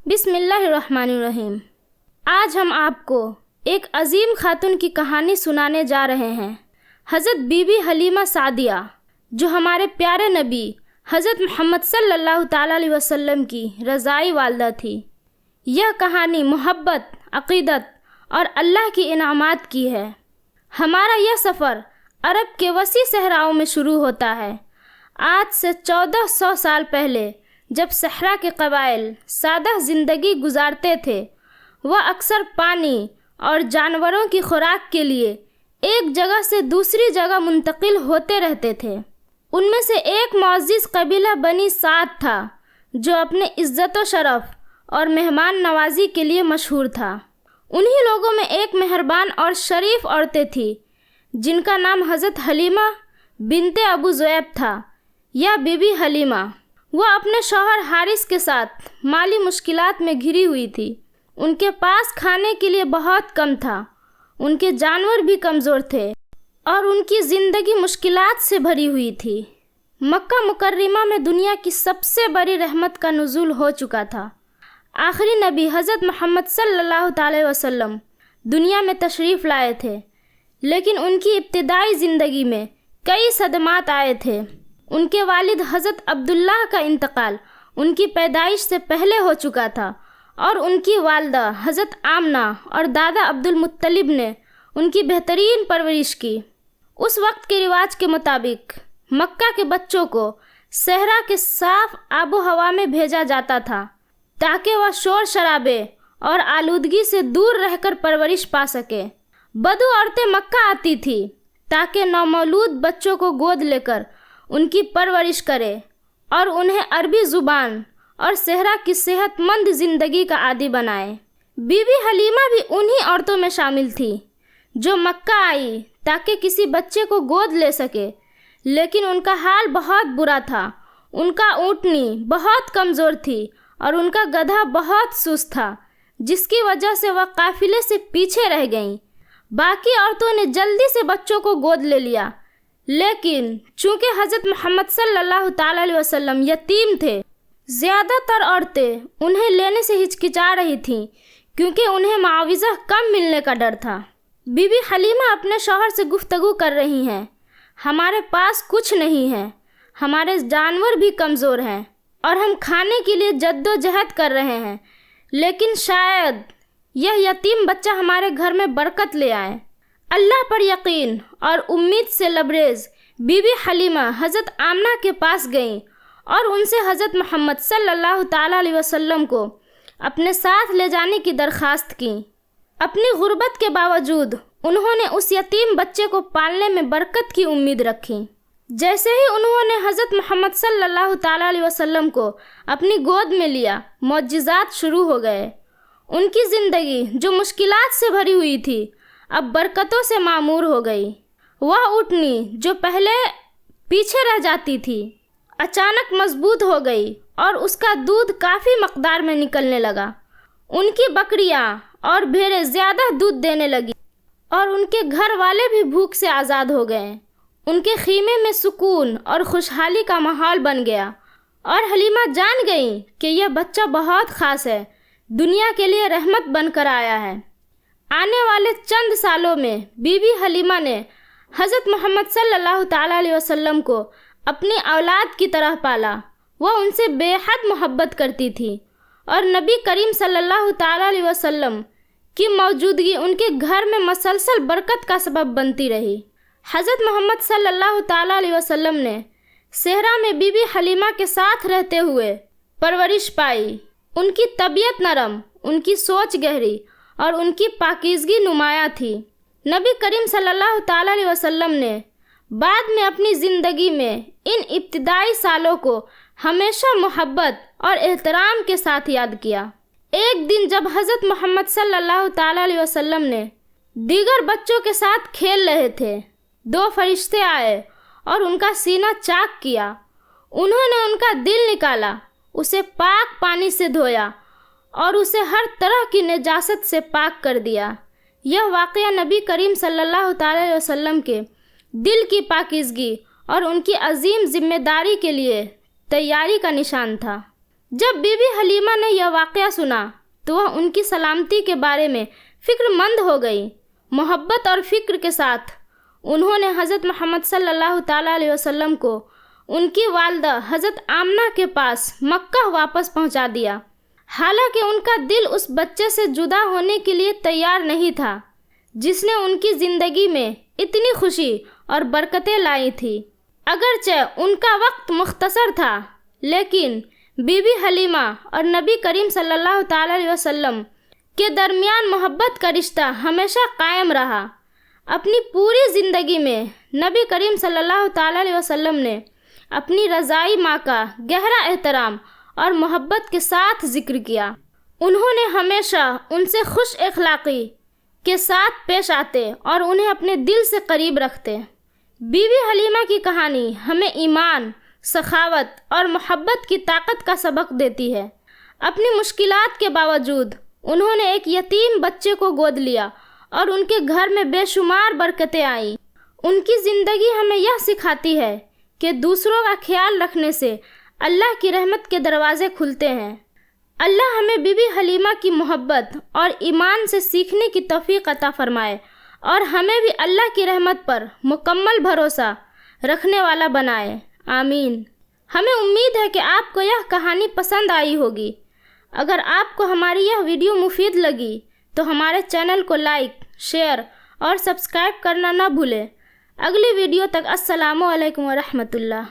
بسم اللہ الرحمن الرحیم۔ آج ہم آپ کو ایک عظیم خاتون کی کہانی سنانے جا رہے ہیں، حضرت بی بی حلیمہ سعدیہ، جو ہمارے پیارے نبی حضرت محمد صلی اللہ تعالیٰ علیہ وسلم کی رضائی والدہ تھی۔ یہ کہانی محبت، عقیدت اور اللہ کی انعامات کی ہے۔ ہمارا یہ سفر عرب کے وسیع صحراؤں میں شروع ہوتا ہے۔ آج سے 1400 سال پہلے جب صحرا کے قبائل سادہ زندگی گزارتے تھے، وہ اکثر پانی اور جانوروں کی خوراک کے لیے ایک جگہ سے دوسری جگہ منتقل ہوتے رہتے تھے۔ ان میں سے ایک معزز قبیلہ بنی سعد تھا جو اپنے عزت و شرف اور مہمان نوازی کے لیے مشہور تھا۔ انہی لوگوں میں ایک مہربان اور شریف عورتیں تھیں جن کا نام حضرت حلیمہ بنت ابو ذؤیب تھا یا بی بی حلیمہ۔ وہ اپنے شوہر حارث کے ساتھ مالی مشکلات میں گھری ہوئی تھی۔ ان کے پاس کھانے کے لیے بہت کم تھا، ان کے جانور بھی کمزور تھے اور ان کی زندگی مشکلات سے بھری ہوئی تھی۔ مکہ مکرمہ میں دنیا کی سب سے بڑی رحمت کا نزول ہو چکا تھا۔ آخری نبی حضرت محمد صلی اللہ تعالی وسلم دنیا میں تشریف لائے تھے، لیکن ان کی ابتدائی زندگی میں کئی صدمات آئے تھے۔ ان کے والد حضرت عبداللہ کا انتقال ان کی پیدائش سے پہلے ہو چکا تھا اور ان کی والدہ حضرت آمنہ اور دادا عبد المطلب نے ان کی بہترین پرورش کی۔ اس وقت کے رواج کے مطابق مکہ کے بچوں کو صحرا کے صاف آب و ہوا میں بھیجا جاتا تھا تاکہ وہ شور شرابے اور آلودگی سے دور رہ کر پرورش پا سکے۔ بدو عورتیں مکہ آتی تھیں تاکہ نومولود بچوں کو گود لے کر ان کی پرورش کرے اور انہیں عربی زبان اور صحرا کی صحت مند زندگی کا عادی بنائے۔ بی بی حلیمہ بھی انہی عورتوں میں شامل تھی جو مکہ آئی تاکہ کسی بچے کو گود لے سکے، لیکن ان کا حال بہت برا تھا۔ ان کا اونٹنی بہت کمزور تھی اور ان کا گدھا بہت سست تھا، جس کی وجہ سے وہ قافلے سے پیچھے رہ گئیں۔ باقی عورتوں نے جلدی سے بچوں کو گود لے لیا، لیکن چونکہ حضرت محمد صلی اللہ تعالی علیہ وسلم یتیم تھے، زیادہ تر عورتیں انہیں لینے سے ہچکچا رہی تھیں کیونکہ انہیں معاوضہ کم ملنے کا ڈر تھا۔ بی بی حلیمہ اپنے شوہر سے گفتگو کر رہی ہیں، ہمارے پاس کچھ نہیں ہے، ہمارے جانور بھی کمزور ہیں اور ہم کھانے کے لیے جد و جہد کر رہے ہیں، لیکن شاید یہ یتیم بچہ ہمارے گھر میں برکت لے آئے۔ اللہ پر یقین اور امید سے لبریز بی بی حلیمہ حضرت آمنہ کے پاس گئیں اور ان سے حضرت محمد صلی اللہ تعالیٰ علیہ وسلم کو اپنے ساتھ لے جانے کی درخواست کی۔ اپنی غربت کے باوجود انہوں نے اس یتیم بچے کو پالنے میں برکت کی امید رکھی۔ جیسے ہی انہوں نے حضرت محمد صلی اللہ تعالیٰ علیہ وسلم کو اپنی گود میں لیا، معجزات شروع ہو گئے۔ ان کی زندگی جو مشکلات سے بھری ہوئی تھی اب برکتوں سے معمور ہو گئی۔ وہ اونٹنی جو پہلے پیچھے رہ جاتی تھی اچانک مضبوط ہو گئی اور اس کا دودھ کافی مقدار میں نکلنے لگا۔ ان کی بکریاں اور بھیڑیں زیادہ دودھ دینے لگی اور ان کے گھر والے بھی بھوک سے آزاد ہو گئے۔ ان کے خیمے میں سکون اور خوشحالی کا ماحول بن گیا اور حلیمہ جان گئیں کہ یہ بچہ بہت خاص ہے، دنیا کے لیے رحمت بن کر آیا ہے۔ آنے والے چند سالوں میں بی بی حلیمہ نے حضرت محمد صلی اللہ تعالیٰ علیہ وسلم کو اپنی اولاد کی طرح پالا۔ وہ ان سے بے حد محبت کرتی تھی اور نبی کریم صلی اللہ تعالیٰ علیہ وسلم کی موجودگی ان کے گھر میں مسلسل برکت کا سبب بنتی رہی۔ حضرت محمد صلی اللہ تعالیٰ علیہ وسلم نے صحرا میں بی بی حلیمہ کے ساتھ رہتے ہوئے پرورش پائی۔ ان کی طبیعت نرم، ان کی سوچ گہری اور ان کی پاکیزگی نمایاں تھی۔ نبی کریم صلی اللہ تعالیٰ علیہ وسلم نے بعد میں اپنی زندگی میں ان ابتدائی سالوں کو ہمیشہ محبت اور احترام کے ساتھ یاد کیا۔ ایک دن جب حضرت محمد صلی اللہ تعالیٰ علیہ وسلم نے دیگر بچوں کے ساتھ کھیل رہے تھے، دو فرشتے آئے اور ان کا سینہ چاک کیا۔ انہوں نے ان کا دل نکالا، اسے پاک پانی سے دھویا اور اسے ہر طرح کی نجاست سے پاک کر دیا۔ یہ واقعہ نبی کریم صلی اللہ تعالیٰ علیہ وسلم کے دل کی پاکیزگی اور ان کی عظیم ذمہ داری کے لیے تیاری کا نشان تھا۔ جب بی بی حلیمہ نے یہ واقعہ سنا تو وہ ان کی سلامتی کے بارے میں فکر مند ہو گئی۔ محبت اور فکر کے ساتھ انہوں نے حضرت محمد صلی اللہ تعالیٰ علیہ وسلم کو ان کی والدہ حضرت آمنہ کے پاس مکہ واپس پہنچا دیا، حالانکہ ان کا دل اس بچے سے جدا ہونے کے لیے تیار نہیں تھا جس نے ان کی زندگی میں اتنی خوشی اور برکتیں لائی تھی۔ اگرچہ ان کا وقت مختصر تھا، لیکن بی بی حلیمہ اور نبی کریم صلی اللہ تعالیٰ علیہ وسلم کے درمیان محبت کا رشتہ ہمیشہ قائم رہا۔ اپنی پوری زندگی میں نبی کریم صلی اللہ تعالیٰ علیہ وسلم نے اپنی رضائی ماں کا گہرا احترام اور محبت کے ساتھ ذکر کیا۔ انہوں نے ہمیشہ ان سے خوش اخلاقی کے ساتھ پیش آتے اور انہیں اپنے دل سے قریب رکھتے۔ بی بی حلیمہ کی کہانی ہمیں ایمان، سخاوت اور محبت کی طاقت کا سبق دیتی ہے۔ اپنی مشکلات کے باوجود انہوں نے ایک یتیم بچے کو گود لیا اور ان کے گھر میں بے شمار برکتیں آئیں۔ ان کی زندگی ہمیں یہ سکھاتی ہے کہ دوسروں کا خیال رکھنے سے اللہ کی رحمت کے دروازے کھلتے ہیں۔ اللہ ہمیں بی بی حلیمہ کی محبت اور ایمان سے سیکھنے کی توفیق عطا فرمائے اور ہمیں بھی اللہ کی رحمت پر مکمل بھروسہ رکھنے والا بنائے، آمین۔ ہمیں امید ہے کہ آپ کو یہ کہانی پسند آئی ہوگی۔ اگر آپ کو ہماری یہ ویڈیو مفید لگی تو ہمارے چینل کو لائک، شیئر اور سبسکرائب کرنا نہ بھولیں۔ اگلی ویڈیو تک السلام علیکم ورحمۃ اللہ۔